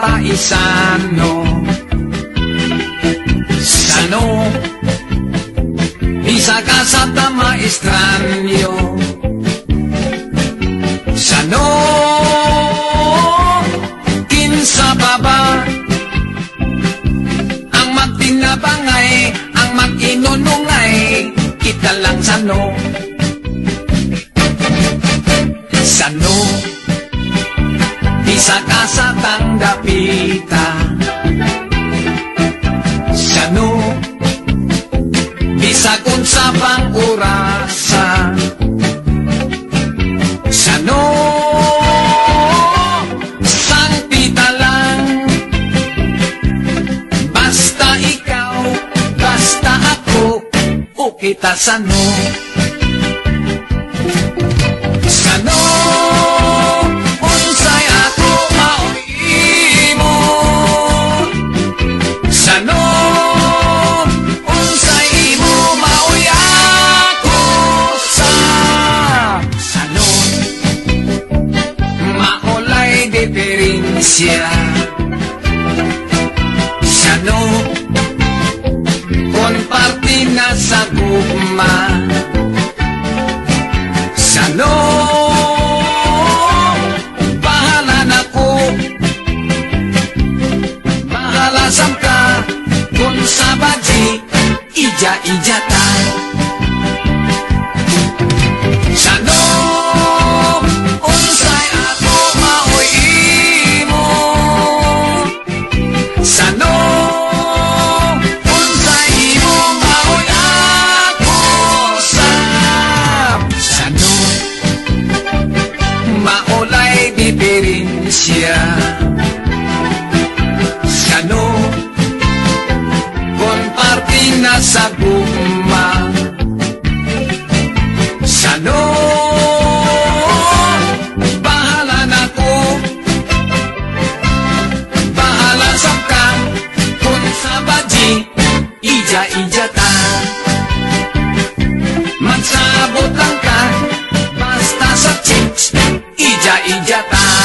paisano. Sano, bisa ka sa tama estranyo. Sano, kinsa baba, ang magtinabangay, ang mag-inunungay, kita lang sano. Sano, bisa ka sa tanggapita. Sano, bisa kung sa pang-urasa. Sano, sang pita lang, basta ikaw, basta ako, o kita sano. Sano, unsay ako mauli-imo. Sano, unsay imo mauli ako sa. Sano, maulay diferensya. Sano, kung parte na sa gugma. Sano, bahala na ko, bahala sam ka, kung sa badji, ija-ija ta. Sano, unsay ako maui-imo. Sano, unsay imo maui ako sa. Sano, maulay diferensya. Sano, kung parte na sa gugma. Sano, bahala na ko, bahala sa ka, kung sa badji, ija-ija ta. Magsabot lang ka, basta sa chicks, ija-ija ta.